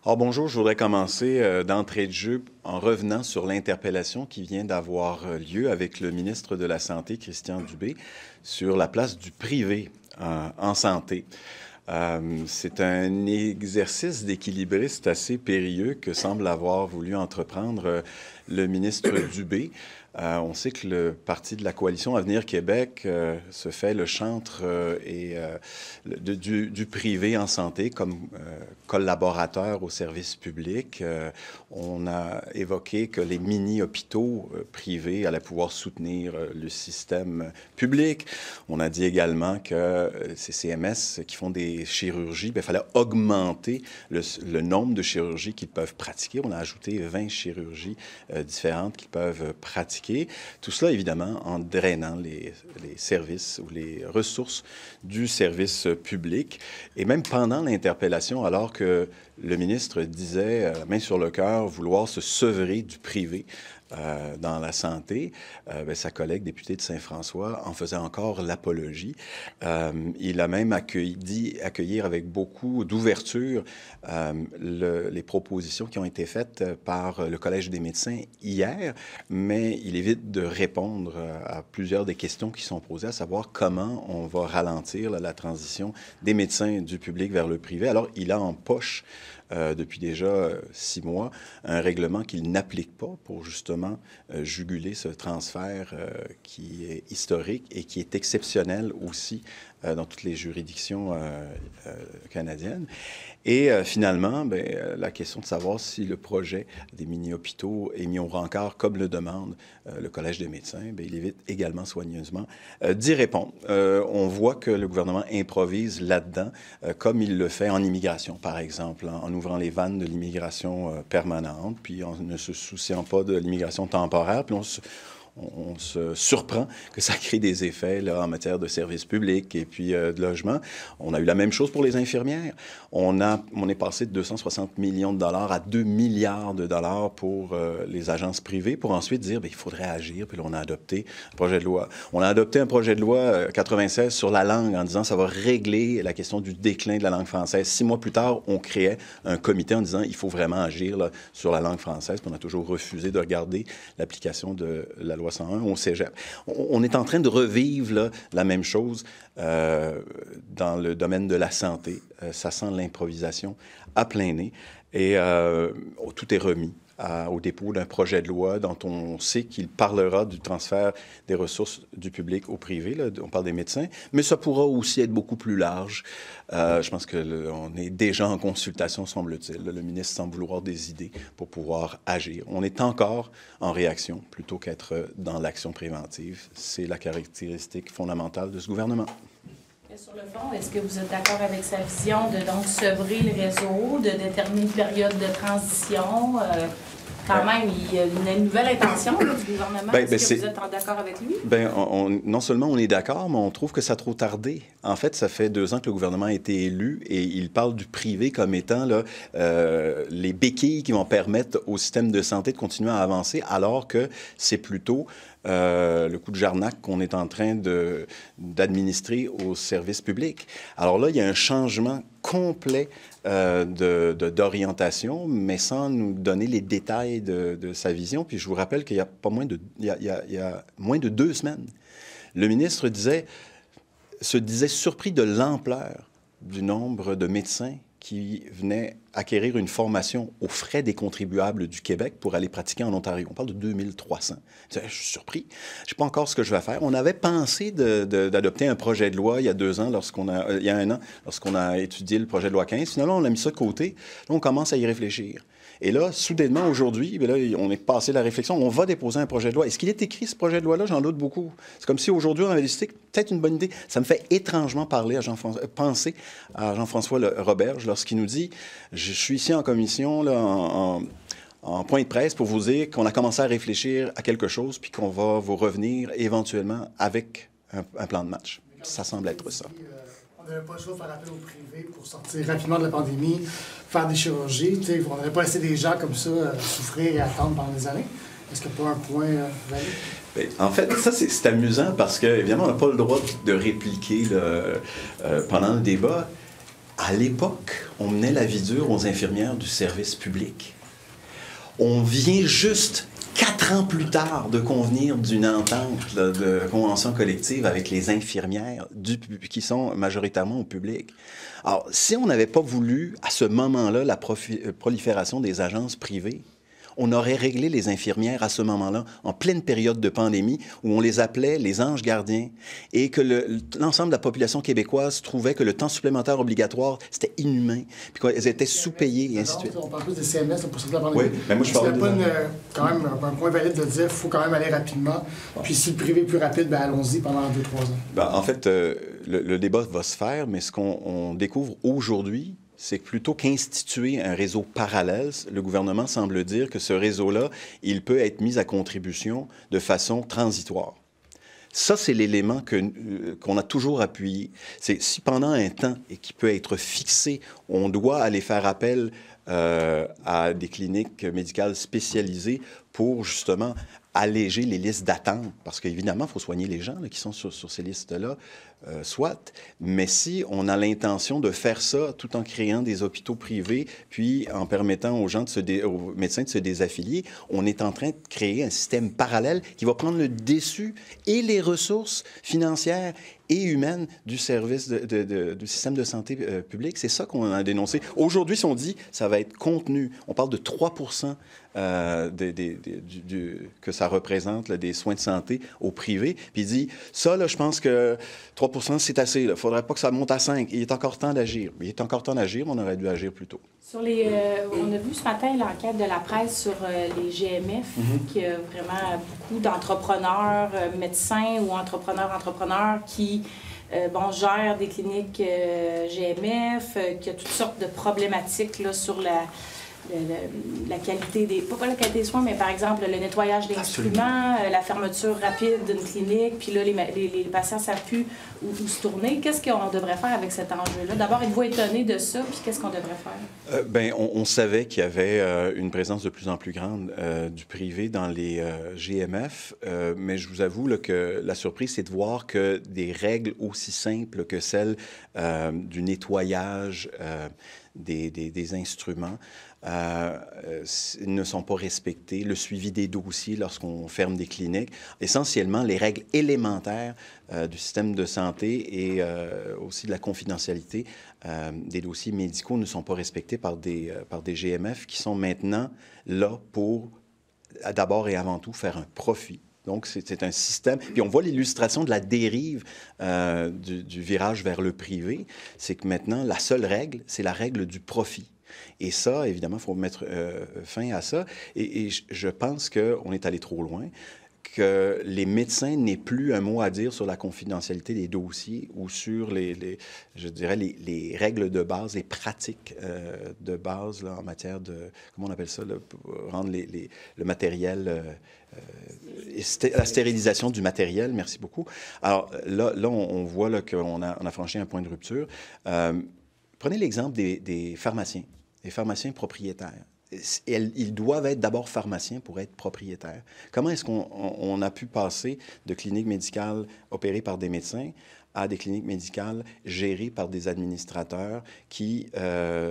Alors bonjour, je voudrais commencer d'entrée de jeu en revenant sur l'interpellation qui vient d'avoir lieu avec le ministre de la Santé, Christian Dubé, sur la place du privé en santé. C'est un exercice d'équilibriste assez périlleux que semble avoir voulu entreprendre le ministre Dubé. On sait que le parti de la coalition Avenir Québec se fait le chantre du privé en santé comme collaborateur au service public. On a évoqué que les mini-hôpitaux privés allaient pouvoir soutenir le système public. On a dit également que ces CMS qui font des chirurgies, il fallait augmenter le nombre de chirurgies qu'ils peuvent pratiquer. On a ajouté 20 chirurgies différentes qu'ils peuvent pratiquer. Tout cela, évidemment, en drainant les services ou les ressources du service public. Et même pendant l'interpellation, alors que le ministre disait, main sur le cœur, vouloir se sevrer du privé dans la santé, sa collègue députée de Saint-François en faisait encore l'apologie. Il a même accueillir avec beaucoup d'ouverture les propositions qui ont été faites par le Collège des médecins hier, mais il évite de répondre à plusieurs des questions qui sont posées, à savoir comment on va ralentir la transition des médecins du public vers le privé. Alors, il a en poche depuis déjà 6 mois, un règlement qu'il n'applique pas pour justement juguler ce transfert qui est historique et qui est exceptionnel aussi dans toutes les juridictions canadiennes. Et finalement, la question de savoir si le projet des mini-hôpitaux est mis au rencard, comme le demande le Collège des médecins, il évite également soigneusement d'y répondre. On voit que le gouvernement improvise là-dedans, comme il le fait en immigration, par exemple, en ouvrant les vannes de l'immigration permanente, puis en ne se souciant pas de l'immigration temporaire, puis on se surprend que ça crée des effets là, en matière de services publics et puis de logement. On a eu la même chose pour les infirmières. On est passé de 260 millions de dollars à 2 milliards de dollars pour les agences privées pour ensuite dire il faudrait agir. Puis là, on a adopté un projet de loi. On a adopté un projet de loi 96 sur la langue en disant ça va régler la question du déclin de la langue française. 6 mois plus tard, on créait un comité en disant il faut vraiment agir là, sur la langue française. Puis on a toujours refusé de regarder l'application de la loi 101 au cégep. On est en train de revivre là, la même chose dans le domaine de la santé. Ça sent l'improvisation à plein nez et tout est remis au dépôt d'un projet de loi dont on sait qu'il parlera du transfert des ressources du public au privé. Là, on parle des médecins, mais ça pourra aussi être beaucoup plus large. Je pense qu'on est déjà en consultation, semble-t-il. Le ministre semble vouloir des idées pour pouvoir agir. On est encore en réaction plutôt qu'être dans l'action préventive. C'est la caractéristique fondamentale de ce gouvernement. Sur le fond, est-ce que vous êtes d'accord avec sa vision de donc sevrer le réseau, de déterminer une période de transition? Quand même, il y a une nouvelle intention là, du gouvernement. Est-ce que vous êtes d'accord avec lui? Non seulement on est d'accord, mais on trouve que ça a trop tardé. En fait, ça fait 2 ans que le gouvernement a été élu et il parle du privé comme étant là, les béquilles qui vont permettre au système de santé de continuer à avancer, alors que c'est plutôt le coup de jarnac qu'on est en train d'administrer au service public. Alors là, il y a un changement complet d'orientation, mais sans nous donner les détails de sa vision. Puis je vous rappelle qu'il y a moins de 2 semaines, le ministre se disait surpris de l'ampleur du nombre de médecins qui venaient acquérir une formation aux frais des contribuables du Québec pour aller pratiquer en Ontario. On parle de 2300. Je suis surpris. Je ne sais pas encore ce que je vais faire. On avait pensé d'adopter un projet de loi il y a 2 ans, il y a 1 an, lorsqu'on a étudié le projet de loi 15. Finalement, on a mis ça de côté. Là, on commence à y réfléchir. Et là, soudainement, aujourd'hui, là, on est passé la réflexion, on va déposer un projet de loi. Est-ce qu'il est écrit, ce projet de loi-là? J'en doute beaucoup. C'est comme si aujourd'hui, on avait décidé que peut-être une bonne idée. Ça me fait étrangement penser à Jean-François Roberge lorsqu'il nous dit « Je suis ici en commission, là, en point de presse pour vous dire qu'on a commencé à réfléchir à quelque chose puis qu'on va vous revenir éventuellement avec un plan de match. » Ça semble être ça. On n'avait pas le choix de faire appel au privé pour sortir rapidement de la pandémie, faire des chirurgies. On n'aurait pas laissé des gens comme ça souffrir et attendre pendant des années. Est-ce qu'il n'y a pas un point valide? En fait, ça, c'est amusant parce que, évidemment, on n'a pas le droit de répliquer pendant le débat. À l'époque, on menait la vie dure aux infirmières du service public. On vient juste 4 ans plus tard de convenir d'une entente de convention collective avec les infirmières qui sont majoritairement au public. Alors, si on n'avait pas voulu, à ce moment-là, la prolifération des agences privées, on aurait réglé les infirmières à ce moment-là, en pleine période de pandémie, où on les appelait les anges gardiens, et que l'ensemble de la population québécoise trouvait que le temps supplémentaire obligatoire, c'était inhumain, puis qu'elles étaient sous-payées, et ainsi de suite. On parle plus des CMS pour sortir de la pandémie. Oui, mais moi je parle de... pas quand même un point valide de dire qu'il faut quand même aller rapidement, puis si le privé est plus rapide, ben allons-y pendant 2-3 ans. Ben, en fait, le débat va se faire, mais ce qu'on découvre aujourd'hui, c'est que plutôt qu'instituer un réseau parallèle, le gouvernement semble dire que ce réseau-là, il peut être mis à contribution de façon transitoire. Ça, c'est l'élément qu'on a toujours appuyé. C'est si pendant un temps, et qui peut être fixé, on doit aller faire appel à des cliniques médicales spécialisées pour justement alléger les listes d'attente, parce qu'évidemment, il faut soigner les gens là, qui sont sur ces listes-là, soit, mais si on a l'intention de faire ça tout en créant des hôpitaux privés, puis en permettant aux gens aux médecins de se désaffilier, on est en train de créer un système parallèle qui va prendre le dessus et les ressources financières et humaines du service du système de santé public. C'est ça qu'on a dénoncé. Aujourd'hui, si on dit ça va être contenu, on parle de 3 que ça représente là, des soins de santé au privé. Puis il dit, ça, là, je pense que 3 c'est assez. Il ne faudrait pas que ça monte à 5. Il est encore temps d'agir. Il est encore temps d'agir, mais on aurait dû agir plus tôt. Sur on a vu ce matin l'enquête de la presse sur les GMF, qui a vraiment beaucoup d'entrepreneurs, médecins ou entrepreneurs qui gèrent des cliniques GMF, qui a toutes sortes de problématiques là, sur la qualité des... Pas la qualité des soins, mais par exemple le nettoyage d'instruments, la fermeture rapide d'une clinique, puis là, les patients ne savent plus où se tourner. Qu'est-ce qu'on devrait faire avec cet enjeu-là? D'abord, êtes-vous étonné de ça, puis qu'est-ce qu'on devrait faire? On savait qu'il y avait une présence de plus en plus grande du privé dans les GMF, mais je vous avoue là, que la surprise, c'est de voir que des règles aussi simples que celles du nettoyage des instruments ne sont pas respectées. Le suivi des dossiers lorsqu'on ferme des cliniques. Essentiellement, les règles élémentaires du système de santé et aussi de la confidentialité des dossiers médicaux ne sont pas respectés par des GMF qui sont maintenant là pour, d'abord et avant tout, faire un profit. Donc, c'est un système. Puis on voit l'illustration de la dérive du virage vers le privé. C'est que maintenant, la seule règle, c'est la règle du profit. Et ça, évidemment, il faut mettre fin à ça. Et je pense qu'on est allé trop loin, que les médecins n'aient plus un mot à dire sur la confidentialité des dossiers ou sur les règles de base, les pratiques de base là, en matière de, comment on appelle ça, là, pour rendre le matériel... la stérilisation du matériel, merci beaucoup. Alors là on voit là, qu'on a franchi un point de rupture. Prenez l'exemple des pharmaciens propriétaires. Ils doivent être d'abord pharmaciens pour être propriétaires. Comment est-ce qu'on a pu passer de cliniques médicales opérées par des médecins à des cliniques médicales gérées par des administrateurs qui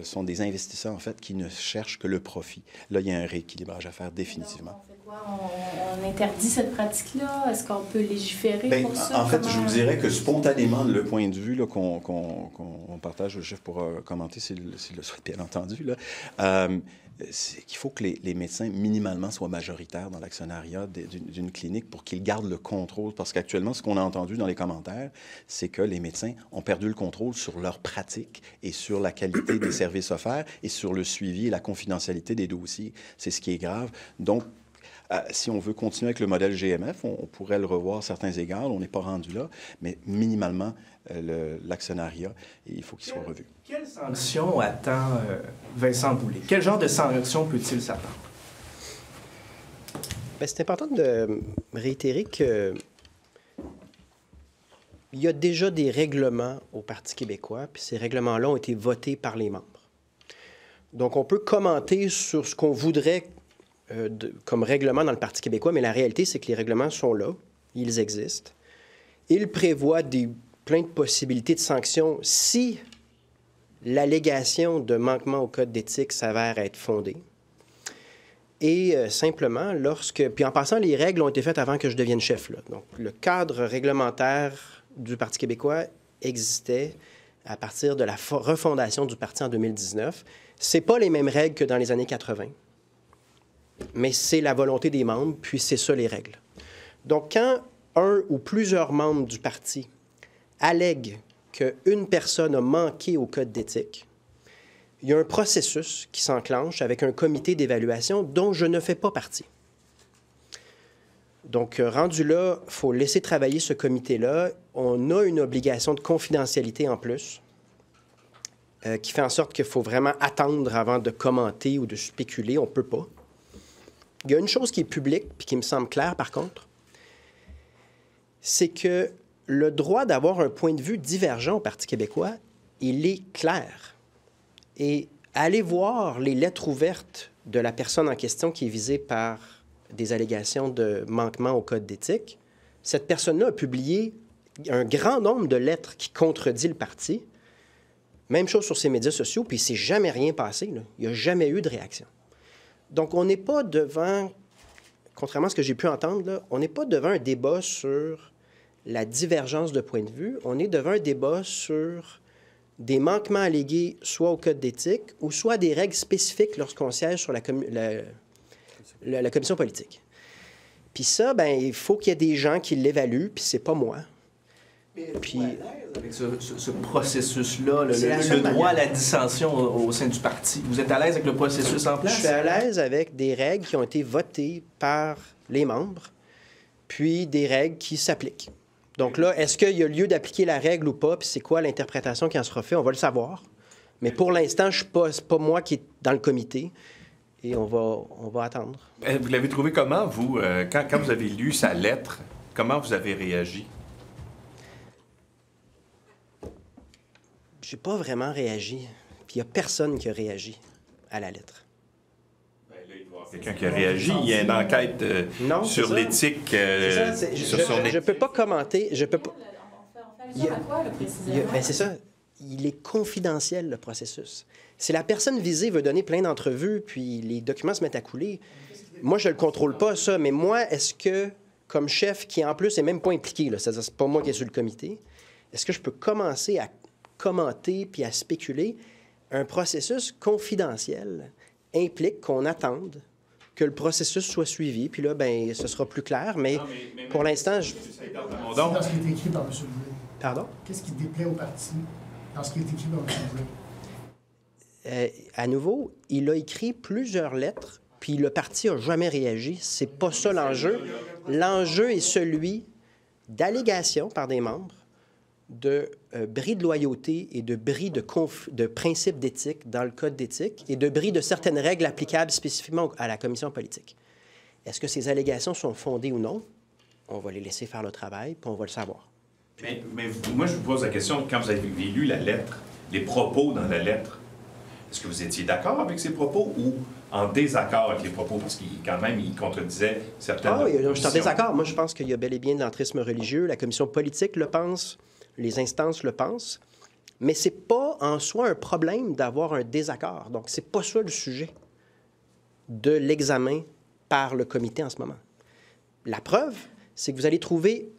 sont des investisseurs, en fait, qui ne cherchent que le profit? Là, il y a un rééquilibrage à faire définitivement. Donc, on fait quoi? On interdit cette pratique-là? Est-ce qu'on peut légiférer pour ça? En fait, je vous dirais que spontanément, le point de vue qu'on partage, le chef pourra commenter s'il le souhaite, bien entendu, là, c'est qu'il faut que les médecins, minimalement, soient majoritaires dans l'actionnariat d'une clinique pour qu'ils gardent le contrôle. Parce qu'actuellement, ce qu'on a entendu dans les commentaires, c'est que les médecins ont perdu le contrôle sur leur pratique et sur la qualité des services offerts et sur le suivi et la confidentialité des dossiers. C'est ce qui est grave. Donc, si on veut continuer avec le modèle GMF, on pourrait le revoir à certains égards. On n'est pas rendu là, mais minimalement, l'actionnariat, il faut qu'il soit revu. Quelle sanction attend Vincent Boulay? Quel genre de sanction peut-il s'attendre? C'est important de réitérer qu'il y a déjà des règlements au Parti québécois, puis ces règlements-là ont été votés par les membres. Donc, on peut commenter sur ce qu'on voudrait comme règlement dans le Parti québécois, mais la réalité, c'est que les règlements sont là, ils existent. Ils prévoient plein de possibilités de sanctions si l'allégation de manquement au code d'éthique s'avère être fondée. Et simplement, Puis en passant, les règles ont été faites avant que je devienne chef, là. Donc, le cadre réglementaire du Parti québécois existait à partir de la refondation du parti en 2019. Ce n'est pas les mêmes règles que dans les années 80, mais c'est la volonté des membres, puis c'est ça les règles. Donc, quand un ou plusieurs membres du parti allèguent qu'une personne a manqué au code d'éthique, il y a un processus qui s'enclenche avec un comité d'évaluation dont je ne fais pas partie. Donc, rendu là, il faut laisser travailler ce comité-là. On a une obligation de confidentialité en plus qui fait en sorte qu'il faut vraiment attendre avant de commenter ou de spéculer. On ne peut pas. Il y a une chose qui est publique puis qui me semble claire, par contre, c'est que le droit d'avoir un point de vue divergent au Parti québécois, il est clair. Et aller voir les lettres ouvertes de la personne en question qui est visée par des allégations de manquement au code d'éthique, cette personne-là a publié un grand nombre de lettres qui contredit le parti. Même chose sur ses médias sociaux, puis il ne s'est jamais rien passé, là. Il n'y a jamais eu de réaction. Donc, on n'est pas devant, contrairement à ce que j'ai pu entendre, là, on n'est pas devant un débat sur la divergence de point de vue, on est devant un débat sur des manquements allégués soit au code d'éthique ou soit des règles spécifiques lorsqu'on siège sur la commission politique. Puis ça, bien, il faut qu'il y ait des gens qui l'évaluent, puis c'est pas moi. Puis, avec ce processus-là, le droit à la dissension au sein du parti, vous êtes à l'aise avec le processus en place? Je suis à l'aise avec des règles qui ont été votées par les membres, puis des règles qui s'appliquent. Donc là, est-ce qu'il y a lieu d'appliquer la règle ou pas, puis c'est quoi l'interprétation qui en sera faite? On va le savoir. Mais pour l'instant, c'est pas moi qui est dans le comité, et on va attendre. Vous l'avez trouvé comment, vous, quand vous avez lu sa lettre, comment vous avez réagi? J'ai pas vraiment réagi. Puis il n'y a personne qui a réagi à la lettre. Bien, là, il doit y avoir quelqu'un qui a réagi. Il y a une enquête sur l'éthique. Je ne peux pas commenter. Je peux pas... On fait à quoi, là, précisément? C'est ça. Il est confidentiel, le processus. Si la personne visée veut donner plein d'entrevues, puis les documents se mettent à couler, moi, je ne le contrôle pas, ça. Mais moi, est-ce que, comme chef, qui en plus n'est même pas impliqué, là, c'est pas moi qui est sur le comité, est-ce que je peux commencer à commenter puis à spéculer? Un processus confidentiel implique qu'on attende que le processus soit suivi, puis là, bien, ce sera plus clair, mais pour l'instant, je... Dans ce qui est écrit par M. Blais. Pardon? Qu'est-ce qui déplaît au parti dans ce qui est écrit par M. Blais? À nouveau, il a écrit plusieurs lettres, puis le parti n'a jamais réagi. C'est pas ça l'enjeu. L'enjeu est celui d'allégations par des membres de bris de loyauté et de bris de principes d'éthique dans le code d'éthique et de bris de certaines règles applicables spécifiquement à la commission politique. Est-ce que ces allégations sont fondées ou non? On va les laisser faire le travail, puis on va le savoir. Mais moi, je vous pose la question, quand vous avez lu la lettre, les propos dans la lettre, est-ce que vous étiez d'accord avec ces propos ou en désaccord avec les propos? Parce qu'il, quand même, il contredisait certaines... Ah oui, je suis en désaccord. Moi, je pense qu'il y a bel et bien de l'entrisme religieux. La commission politique le pense. Les instances le pensent, mais ce n'est pas en soi un problème d'avoir un désaccord. Donc, ce n'est pas ça le sujet de l'examen par le comité en ce moment. La preuve, c'est que vous allez trouver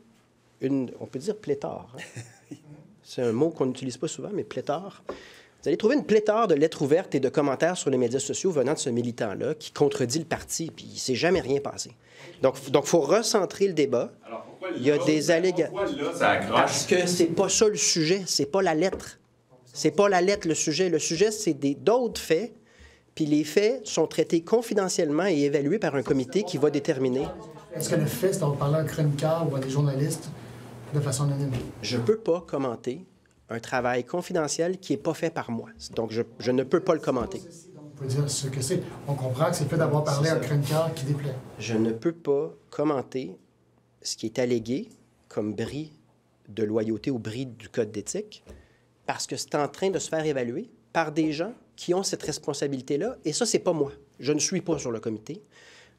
on peut dire pléthore. Hein? C'est un mot qu'on n'utilise pas souvent, mais pléthore. Vous allez trouver une pléthore de lettres ouvertes et de commentaires sur les médias sociaux venant de ce militant-là qui contredit le parti, puis il ne s'est jamais rien passé. Donc, il faut recentrer le débat. Alors, pourquoi il y a des allégations. Parce que c'est pas ça le sujet, c'est pas la lettre. C'est pas la lettre le sujet. Le sujet, c'est d'autres faits, puis les faits sont traités confidentiellement et évalués par un comité qui va déterminer. Est-ce que le fait, c'est d'avoir parlé à un chroniqueur ou à des journalistes de façon anonyme? Je ne peux pas commenter un travail confidentiel qui n'est pas fait par moi. Donc, je ne peux pas le commenter. On peut dire ce que c'est. On comprend que c'est le fait d'avoir parlé à un chroniqueur qui déplaît. Je ne peux pas commenter ce qui est allégué comme bris de loyauté ou bris du code d'éthique parce que c'est en train de se faire évaluer par des gens qui ont cette responsabilité-là. Et ça, c'est pas moi. Je ne suis pas sur le comité.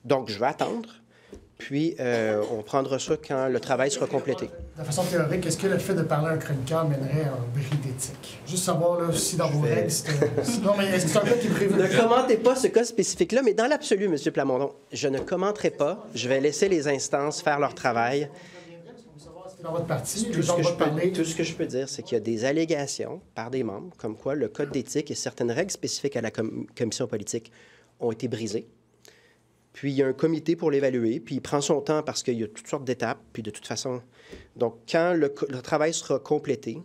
Donc, je vais attendre Puis, on prendra ça quand le travail sera complété. De façon théorique, est-ce que le fait de parler à un chroniqueur mènerait à un bris d'éthique? Juste savoir là, si dans vos règles, non, mais est-ce que c'est un cas qui est prévu? Ne commentez pas ce cas spécifique-là, mais dans l'absolu, M. Plamondon, je ne commenterai pas. Je vais laisser les instances faire leur travail. Dans votre parti, Tout ce que je peux dire, c'est qu'il y a des allégations par des membres, comme quoi le code d'éthique et certaines règles spécifiques à la commission politique ont été brisées. Puis il y a un comité pour l'évaluer, puis il prend son temps parce qu'il y a toutes sortes d'étapes, puis de toute façon... Donc, quand le travail sera complété,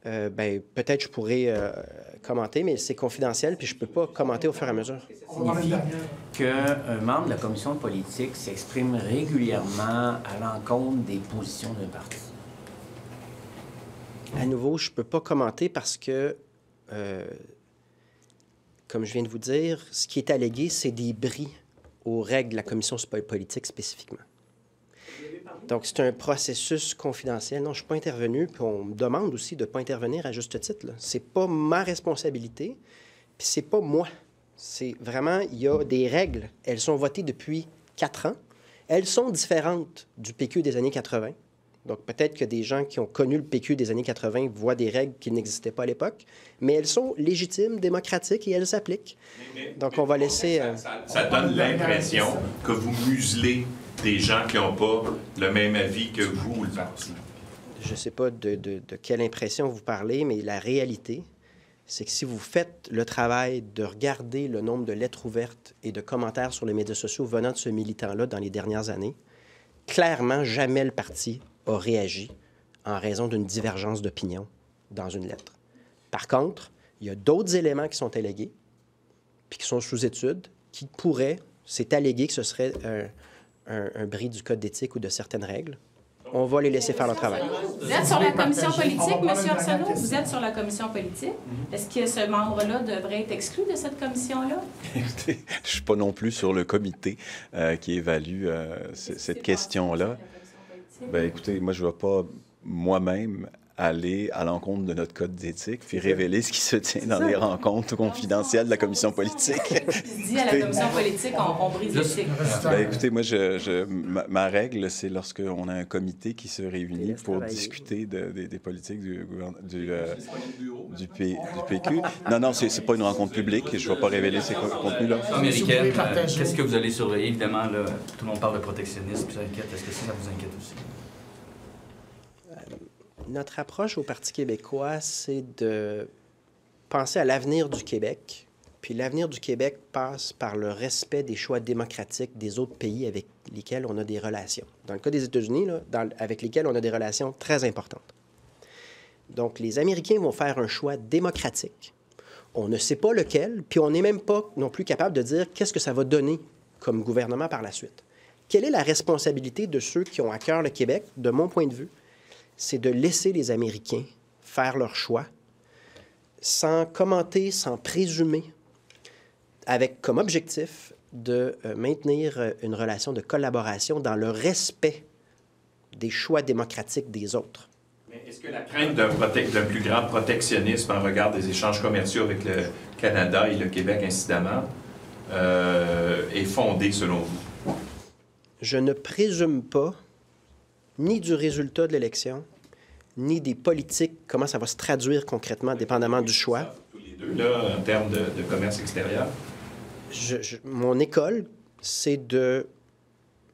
peut-être je pourrais commenter, mais c'est confidentiel, puis je ne peux pas commenter au fur et à mesure. Ça signifie qu'un membre de la commission politique s'exprime régulièrement à l'encontre des positions d'un parti. À nouveau, je ne peux pas commenter parce que, comme je viens de vous dire, ce qui est allégué, c'est des bris aux règles de la commission politique spécifiquement. Donc, c'est un processus confidentiel. Non, je ne suis pas intervenu, puis on me demande aussi de ne pas intervenir à juste titre. Ce n'est pas ma responsabilité, puis ce n'est pas moi. C'est vraiment, il y a des règles. Elles sont votées depuis 4 ans. Elles sont différentes du PQ des années 80. Donc, peut-être que des gens qui ont connu le PQ des années 80 voient des règles qui n'existaient pas à l'époque, mais elles sont légitimes, démocratiques et elles s'appliquent. Donc, on va laisser... Ça donne l'impression que vous muselez des gens qui n'ont pas le même avis que vous ou le parti. Je ne sais pas de quelle impression vous parlez, mais la réalité, c'est que si vous faites le travail de regarder le nombre de lettres ouvertes et de commentaires sur les médias sociaux venant de ce militant-là dans les dernières années, clairement, jamais le parti a réagi en raison d'une divergence d'opinion dans une lettre. Par contre, il y a d'autres éléments qui sont allégués, puis qui sont sous étude, qui pourraient, c'est allégué que ce serait un bris du code d'éthique ou de certaines règles. On va les laisser faire leur travail. Vous êtes sur la commission politique, M. Arsenault? Vous êtes sur la commission politique. Est-ce que ce membre-là devrait être exclu de cette commission-là? Écoutez, je ne suis pas non plus sur le comité qui évalue cette question-là. Bien, écoutez, moi, je ne vais pas moi-même aller à l'encontre de notre code d'éthique puis révéler ce qui se tient dans les rencontres confidentielles de la commission politique. Il dit à la commission politique, on brise l'éthique. Bien, écoutez, moi, ma règle, c'est lorsqu'on a un comité qui se réunit pour discuter des politiques du PQ. Non, c'est pas une rencontre publique. Je ne vais pas révéler ces contenus-là. Américaine, qu'est-ce que vous allez surveiller? Évidemment, là, tout le monde parle de protectionnisme, puis ça inquiète. Est-ce que ça vous inquiète aussi? Notre approche au Parti québécois, c'est de penser à l'avenir du Québec. Puis l'avenir du Québec passe par le respect des choix démocratiques des autres pays avec lesquels on a des relations. Dans le cas des États-Unis, avec lesquels on a des relations très importantes. Donc, les Américains vont faire un choix démocratique. On ne sait pas lequel, puis on n'est même pas non plus capable de dire qu'est-ce que ça va donner comme gouvernement par la suite. Quelle est la responsabilité de ceux qui ont à cœur le Québec, de mon point de vue? C'est de laisser les Américains faire leur choix sans commenter, sans présumer, avec comme objectif de maintenir une relation de collaboration dans le respect des choix démocratiques des autres. Mais est-ce que la crainte d'un plus grand protectionnisme en regard des échanges commerciaux avec le Canada et le Québec, incidemment, est fondée selon vous? Je ne présume pas ni du résultat de l'élection, ni des politiques, comment ça va se traduire concrètement, dépendamment du choix. Tous les deux, là, en termes de commerce extérieur? Mon école, c'est de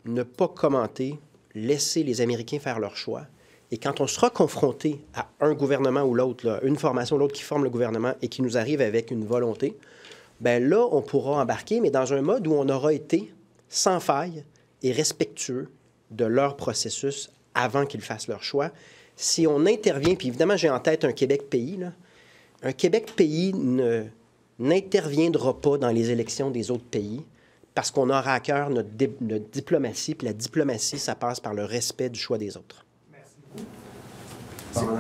ne pas commenter, laisser les Américains faire leur choix. Et quand on sera confronté à un gouvernement ou l'autre, une formation ou l'autre qui forme le gouvernement et qui nous arrive avec une volonté, bien là, on pourra embarquer, mais dans un mode où on aura été sans faille et respectueux de leur processus avant qu'ils fassent leur choix. Si on intervient, puis évidemment, j'ai en tête un Québec-pays, là. Un Québec-pays n'interviendra pas dans les élections des autres pays parce qu'on aura à cœur notre diplomatie, puis la diplomatie, ça passe par le respect du choix des autres. Merci beaucoup.